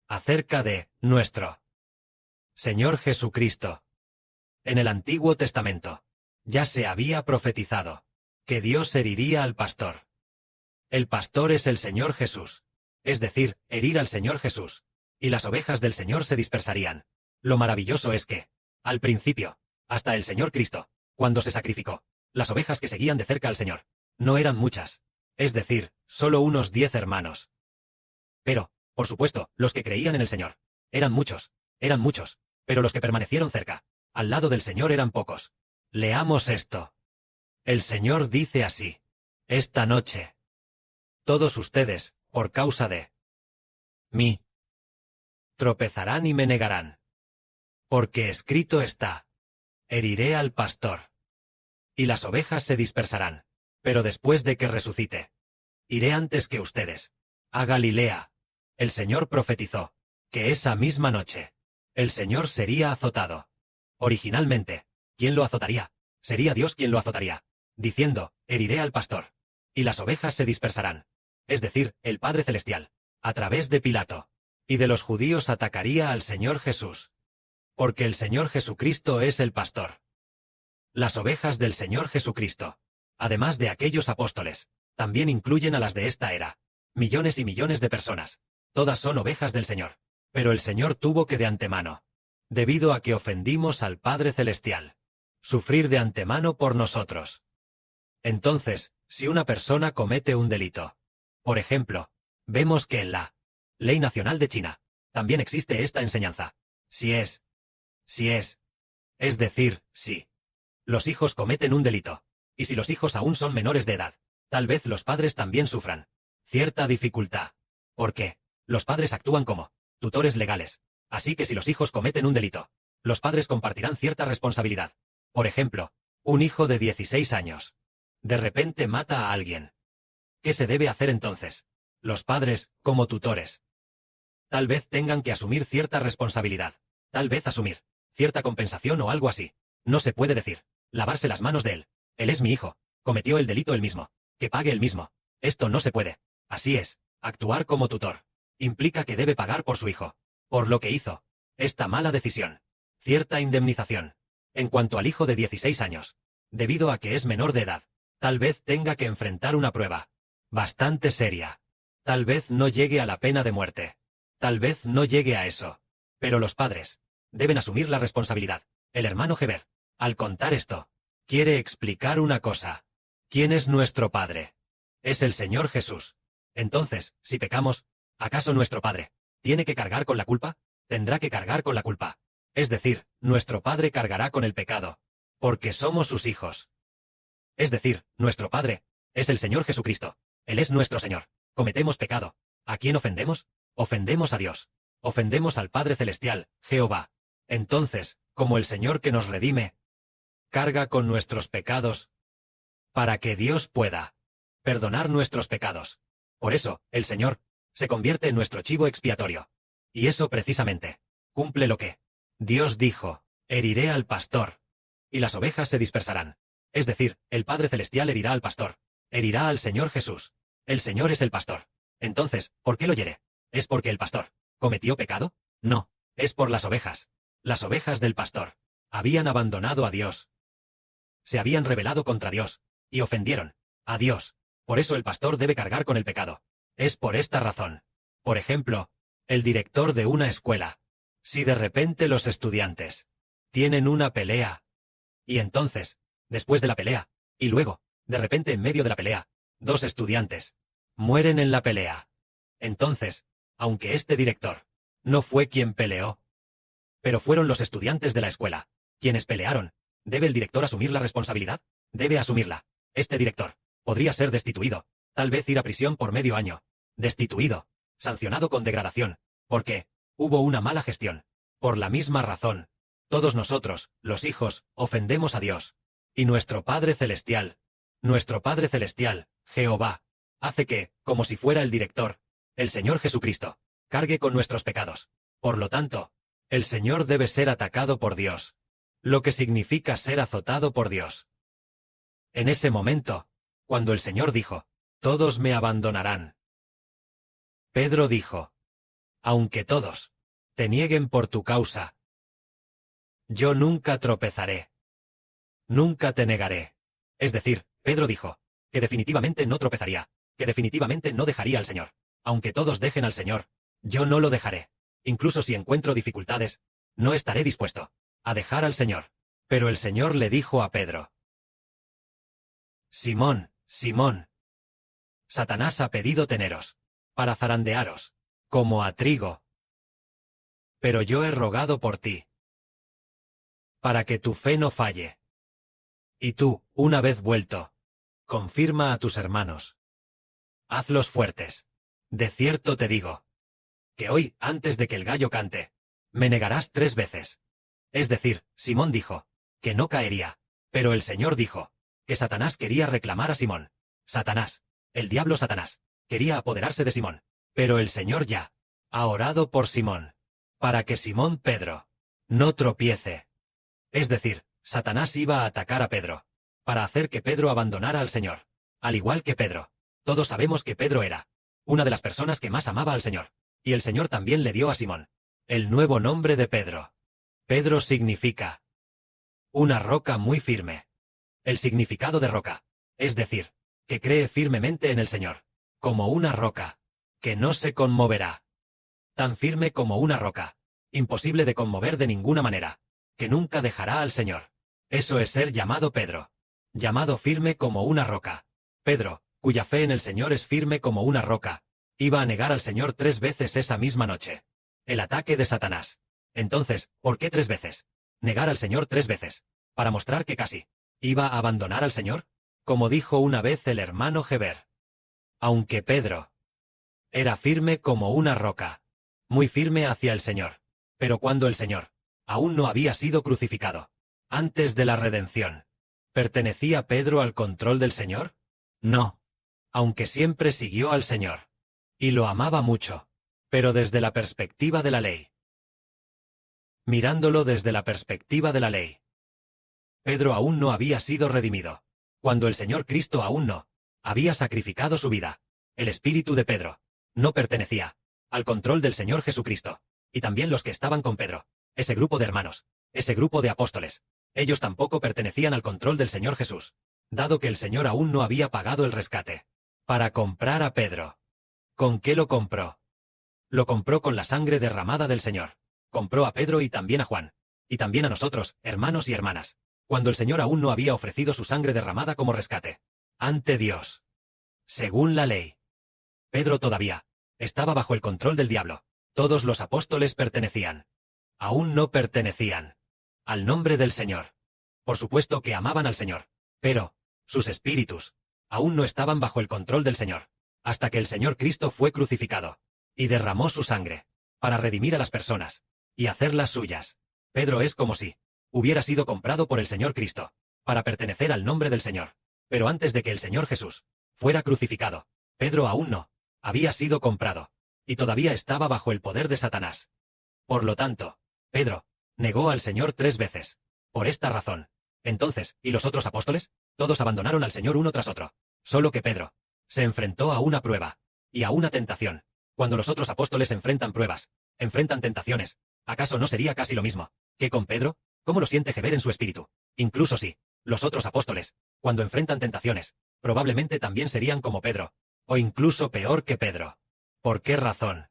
acerca de nuestro Señor Jesucristo. En el Antiguo Testamento ya se había profetizado que Dios heriría al pastor. El pastor es el Señor Jesús, es decir, herir al Señor Jesús, y las ovejas del Señor se dispersarían. Lo maravilloso es que, al principio, hasta el Señor Cristo, cuando se sacrificó, las ovejas que seguían de cerca al Señor, no eran muchas, es decir, solo unos 10 hermanos. Pero, por supuesto, los que creían en el Señor, eran muchos, pero los que permanecieron cerca, al lado del Señor eran pocos. Leamos esto. El Señor dice así: esta noche, todos ustedes, por causa de mí, tropezarán y me negarán. Porque escrito está: heriré al pastor, y las ovejas se dispersarán. Pero después de que resucite, iré antes que ustedes a Galilea. El Señor profetizó que esa misma noche el Señor sería azotado. Originalmente, ¿quién lo azotaría? Sería Dios quien lo azotaría, diciendo: heriré al pastor, y las ovejas se dispersarán. Es decir, el Padre Celestial, a través de Pilato y de los judíos, atacaría al Señor Jesús. Porque el Señor Jesucristo es el pastor. Las ovejas del Señor Jesucristo, además de aquellos apóstoles, también incluyen a las de esta era. Millones y millones de personas. Todas son ovejas del Señor. Pero el Señor tuvo que de antemano, debido a que ofendimos al Padre Celestial, sufrir de antemano por nosotros. Entonces, si una persona comete un delito, por ejemplo, vemos que en la Ley Nacional de China también existe esta enseñanza. Es decir, si los hijos cometen un delito, y si los hijos aún son menores de edad, tal vez los padres también sufran cierta dificultad. ¿Por qué? Los padres actúan como tutores legales, así que si los hijos cometen un delito, los padres compartirán cierta responsabilidad. Por ejemplo, un hijo de 16 años de repente mata a alguien. ¿Qué se debe hacer entonces? Los padres, como tutores, tal vez tengan que asumir cierta responsabilidad, tal vez asumir cierta compensación o algo así. No se puede decir: lavarse las manos de él es mi hijo, cometió el delito él mismo, que pague él mismo. Esto no se puede. Así es, actuar como tutor implica que debe pagar por su hijo, por lo que hizo, esta mala decisión, cierta indemnización. En cuanto al hijo de 16 años, debido a que es menor de edad, tal vez tenga que enfrentar una prueba bastante seria. Tal vez no llegue a la pena de muerte. Tal vez no llegue a eso. Pero los padres deben asumir la responsabilidad. El hermano Heber, al contar esto, quiere explicar una cosa. ¿Quién es nuestro Padre? Es el Señor Jesús. Entonces, si pecamos, ¿acaso nuestro Padre tiene que cargar con la culpa? Tendrá que cargar con la culpa. Es decir, nuestro Padre cargará con el pecado, porque somos sus hijos. Es decir, nuestro Padre es el Señor Jesucristo. Él es nuestro Señor. Cometemos pecado. ¿A quién ofendemos? Ofendemos a Dios. Ofendemos al Padre Celestial, Jehová. Entonces, como el Señor que nos redime carga con nuestros pecados, para que Dios pueda perdonar nuestros pecados. Por eso, el Señor se convierte en nuestro chivo expiatorio. Y eso precisamente cumple lo que Dios dijo: heriré al pastor, y las ovejas se dispersarán. Es decir, el Padre Celestial herirá al pastor, herirá al Señor Jesús. El Señor es el pastor. Entonces, ¿por qué lo hiere? ¿Es porque el pastor cometió pecado? No, es por las ovejas. Las ovejas del pastor habían abandonado a Dios. Se habían rebelado contra Dios, y ofendieron a Dios. Por eso el pastor debe cargar con el pecado. Es por esta razón. Por ejemplo, el director de una escuela. Si de repente los estudiantes tienen una pelea, y entonces, después de la pelea, y luego, de repente en medio de la pelea, 2 estudiantes mueren en la pelea. Entonces, aunque este director no fue quien peleó, pero fueron los estudiantes de la escuela quienes pelearon, ¿debe el director asumir la responsabilidad? Debe asumirla. Este director podría ser destituido, tal vez ir a prisión por medio año. Destituido, sancionado con degradación, porque hubo una mala gestión. Por la misma razón, todos nosotros, los hijos, ofendemos a Dios. Y nuestro Padre Celestial, Jehová, hace que, como si fuera el director, el Señor Jesucristo, cargue con nuestros pecados. Por lo tanto, el Señor debe ser atacado por Dios, lo que significa ser azotado por Dios. En ese momento, cuando el Señor dijo: todos me abandonarán, Pedro dijo: Aunque todos te nieguen por tu causa, yo nunca tropezaré. Nunca te negaré. Es decir, Pedro dijo, que definitivamente no tropezaría, que definitivamente no dejaría al Señor. Aunque todos dejen al Señor, yo no lo dejaré. Incluso si encuentro dificultades, no estaré dispuesto a dejar al Señor. Pero el Señor le dijo a Pedro: Simón, Simón, Satanás ha pedido teneros, para zarandearos, como a trigo. Pero yo he rogado por ti, para que tu fe no falle. Y tú, una vez vuelto, confirma a tus hermanos. Hazlos fuertes. De cierto te digo, que hoy, antes de que el gallo cante, me negarás 3 veces. Es decir, Simón dijo, que no caería. Pero el Señor dijo, que Satanás quería reclamar a Simón. Satanás, el diablo Satanás, quería apoderarse de Simón. Pero el Señor ya ha orado por Simón, para que Simón Pedro no tropiece. Es decir, Satanás iba a atacar a Pedro, para hacer que Pedro abandonara al Señor. Al igual que Pedro, todos sabemos que Pedro era una de las personas que más amaba al Señor. Y el Señor también le dio a Simón el nuevo nombre de Pedro. Pedro significa una roca muy firme. El significado de roca, es decir, que cree firmemente en el Señor, como una roca, que no se conmoverá. Tan firme como una roca, imposible de conmover de ninguna manera, que nunca dejará al Señor. Eso es ser llamado Pedro. Llamado firme como una roca. Pedro, cuya fe en el Señor es firme como una roca, iba a negar al Señor 3 veces esa misma noche. El ataque de Satanás. Entonces, ¿por qué 3 veces? Negar al Señor 3 veces. Para mostrar que casi iba a abandonar al Señor. Como dijo una vez el hermano Heber. Aunque Pedro era firme como una roca. Muy firme hacia el Señor. Pero cuando el Señor aún no había sido crucificado, antes de la redención, ¿pertenecía Pedro al control del Señor? No. Aunque siempre siguió al Señor. Y lo amaba mucho. Pero desde la perspectiva de la ley. Mirándolo desde la perspectiva de la ley. Pedro aún no había sido redimido. Cuando el Señor Cristo aún no había sacrificado su vida. El espíritu de Pedro no pertenecía al control del Señor Jesucristo. Y también los que estaban con Pedro, ese grupo de hermanos, ese grupo de apóstoles, ellos tampoco pertenecían al control del Señor Jesús, dado que el Señor aún no había pagado el rescate para comprar a Pedro. ¿Con qué lo compró? Lo compró con la sangre derramada del Señor. Compró a Pedro y también a Juan, y también a nosotros, hermanos y hermanas, cuando el Señor aún no había ofrecido su sangre derramada como rescate ante Dios. Según la ley, Pedro todavía estaba bajo el control del diablo. Todos los apóstoles pertenecían. Aún no pertenecían al nombre del Señor. Por supuesto que amaban al Señor, pero sus espíritus aún no estaban bajo el control del Señor, hasta que el Señor Cristo fue crucificado y derramó su sangre para redimir a las personas y hacerlas suyas. Pedro es como si hubiera sido comprado por el Señor Cristo para pertenecer al nombre del Señor. Pero antes de que el Señor Jesús fuera crucificado, Pedro aún no había sido comprado y todavía estaba bajo el poder de Satanás. Por lo tanto, Pedro negó al Señor 3 veces. Por esta razón. Entonces, ¿y los otros apóstoles? Todos abandonaron al Señor uno tras otro. Solo que Pedro se enfrentó a una prueba y a una tentación. Cuando los otros apóstoles enfrentan pruebas, enfrentan tentaciones, ¿acaso no sería casi lo mismo que con Pedro? ¿Cómo lo siente Heber en su espíritu? Incluso si los otros apóstoles, cuando enfrentan tentaciones, probablemente también serían como Pedro, o incluso peor que Pedro. ¿Por qué razón?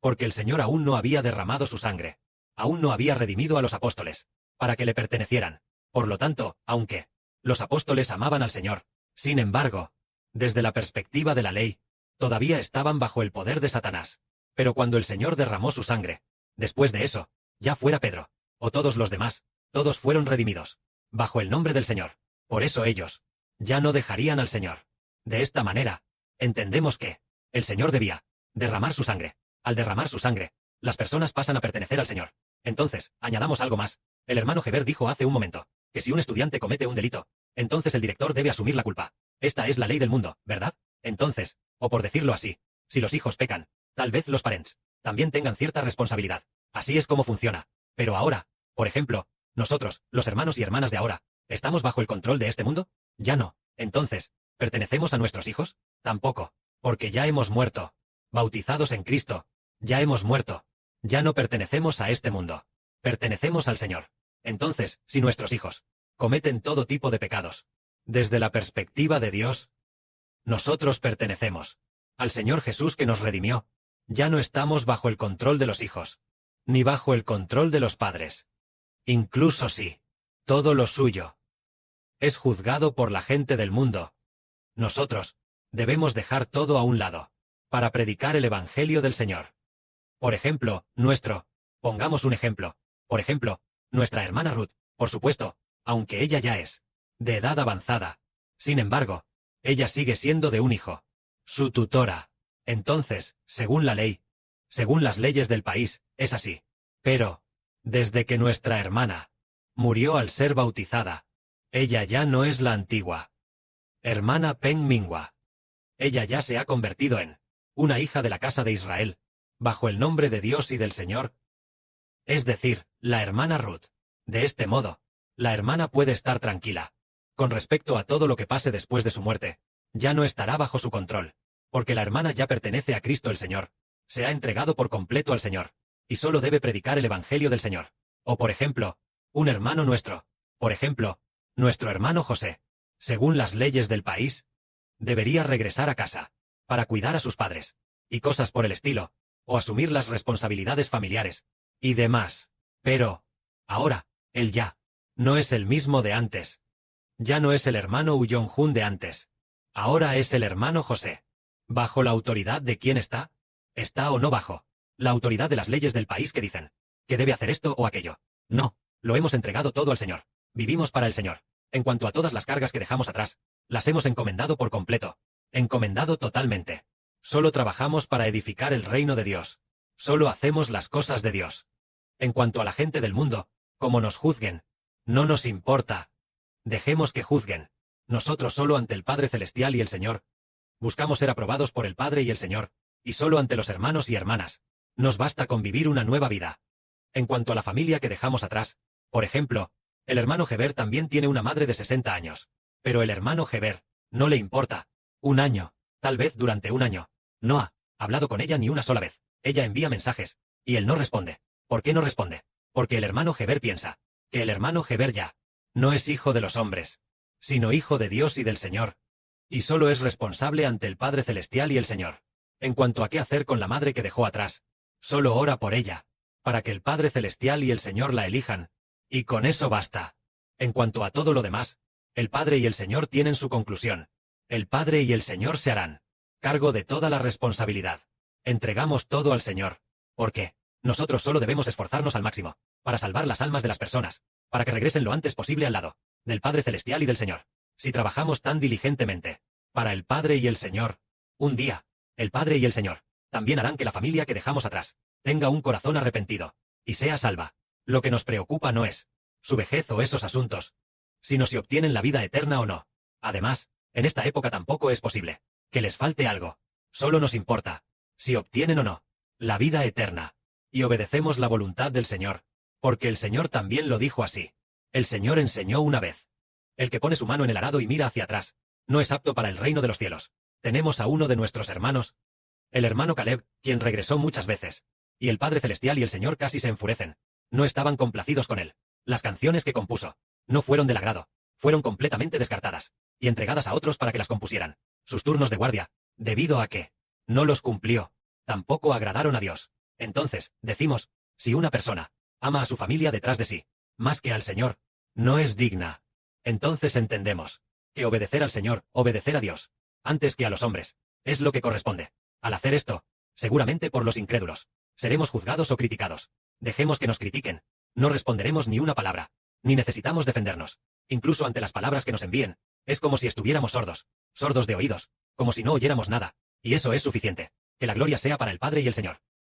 Porque el Señor aún no había derramado su sangre, aún no había redimido a los apóstoles, para que le pertenecieran. Por lo tanto, aunque los apóstoles amaban al Señor, sin embargo, desde la perspectiva de la ley, todavía estaban bajo el poder de Satanás. Pero cuando el Señor derramó su sangre, después de eso, ya fuera Pedro, o todos los demás, todos fueron redimidos, bajo el nombre del Señor. Por eso ellos ya no dejarían al Señor. De esta manera, entendemos que el Señor debía derramar su sangre. Al derramar su sangre, las personas pasan a pertenecer al Señor. Entonces, añadamos algo más. El hermano Heber dijo hace un momento que si un estudiante comete un delito, entonces el director debe asumir la culpa. Esta es la ley del mundo, ¿verdad? Entonces, o por decirlo así, si los hijos pecan, tal vez los parents también tengan cierta responsabilidad. Así es como funciona. Pero ahora, por ejemplo, nosotros, los hermanos y hermanas de ahora, ¿estamos bajo el control de este mundo? Ya no. Entonces, ¿pertenecemos a nuestros hijos? Tampoco, porque ya hemos muerto, bautizados en Cristo, Ya hemos muerto. Ya no pertenecemos a este mundo. Pertenecemos al Señor. Entonces, si nuestros hijos cometen todo tipo de pecados, desde la perspectiva de Dios, nosotros pertenecemos al Señor Jesús que nos redimió. Ya no estamos bajo el control de los hijos, ni bajo el control de los padres. Incluso si todo lo suyo es juzgado por la gente del mundo, nosotros debemos dejar todo a un lado para predicar el Evangelio del Señor. Por ejemplo, pongamos un ejemplo, por ejemplo, nuestra hermana Ruth, por supuesto, aunque ella ya es de edad avanzada, sin embargo, ella sigue siendo de un hijo, su tutora. Entonces, según la ley, según las leyes del país, es así. Pero, desde que nuestra hermana murió al ser bautizada, ella ya no es la antigua hermana Peng Minghua. Ella ya se ha convertido en una hija de la casa de Israel, bajo el nombre de Dios y del Señor. Es decir, la hermana Ruth. De este modo, la hermana puede estar tranquila. Con respecto a todo lo que pase después de su muerte, ya no estará bajo su control, porque la hermana ya pertenece a Cristo el Señor. Se ha entregado por completo al Señor, y solo debe predicar el Evangelio del Señor. O por ejemplo, un hermano nuestro, por ejemplo, nuestro hermano José, según las leyes del país, debería regresar a casa, para cuidar a sus padres, y cosas por el estilo, o asumir las responsabilidades familiares, y demás. Pero, ahora, él ya no es el mismo de antes. Ya no es el hermano Uyong-jun de antes. Ahora es el hermano José. ¿Bajo la autoridad de quién está? ¿Está o no bajo la autoridad de las leyes del país que dicen que debe hacer esto o aquello? No, lo hemos entregado todo al Señor. Vivimos para el Señor. En cuanto a todas las cargas que dejamos atrás, las hemos encomendado por completo. Encomendado totalmente. Solo trabajamos para edificar el reino de Dios. Solo hacemos las cosas de Dios. En cuanto a la gente del mundo, como nos juzguen, no nos importa. Dejemos que juzguen. Nosotros solo ante el Padre Celestial y el Señor. Buscamos ser aprobados por el Padre y el Señor, y solo ante los hermanos y hermanas. Nos basta con vivir una nueva vida. En cuanto a la familia que dejamos atrás, por ejemplo, el hermano Heber también tiene una madre de 60 años. Pero el hermano Heber no le importa. Un año, tal vez durante un año. No ha hablado con ella ni una sola vez. Ella envía mensajes, y él no responde. ¿Por qué no responde? Porque el hermano Heber piensa que el hermano Heber ya no es hijo de los hombres, sino hijo de Dios y del Señor, y solo es responsable ante el Padre Celestial y el Señor. En cuanto a qué hacer con la madre que dejó atrás, solo ora por ella, para que el Padre Celestial y el Señor la elijan, y con eso basta. En cuanto a todo lo demás, el Padre y el Señor tienen su conclusión. El Padre y el Señor se harán cargo de toda la responsabilidad. Entregamos todo al Señor. ¿Por qué? Nosotros solo debemos esforzarnos al máximo, para salvar las almas de las personas, para que regresen lo antes posible al lado del Padre Celestial y del Señor. Si trabajamos tan diligentemente para el Padre y el Señor, un día, el Padre y el Señor también harán que la familia que dejamos atrás tenga un corazón arrepentido y sea salva. Lo que nos preocupa no es su vejez o esos asuntos, sino si obtienen la vida eterna o no. Además, en esta época tampoco es posible que les falte algo. Solo nos importa si obtienen o no la vida eterna, y obedecemos la voluntad del Señor, porque el Señor también lo dijo así. El Señor enseñó una vez: el que pone su mano en el arado y mira hacia atrás, no es apto para el reino de los cielos. Tenemos a uno de nuestros hermanos, el hermano Caleb, quien regresó muchas veces, y el Padre Celestial y el Señor casi se enfurecen. No estaban complacidos con él. Las canciones que compuso no fueron del agrado, fueron completamente descartadas, y entregadas a otros para que las compusieran. Sus turnos de guardia, debido a que no los cumplió, tampoco agradaron a Dios. Entonces, decimos, si una persona ama a su familia detrás de sí, más que al Señor, no es digna. Entonces entendemos que obedecer al Señor, obedecer a Dios, antes que a los hombres, es lo que corresponde. Al hacer esto, seguramente por los incrédulos, seremos juzgados o criticados. Dejemos que nos critiquen. No responderemos ni una palabra, ni necesitamos defendernos. Incluso ante las palabras que nos envíen, es como si estuviéramos sordos, sordos de oídos, como si no oyéramos nada, y eso es suficiente. Que la gloria sea para el Padre y el Señor.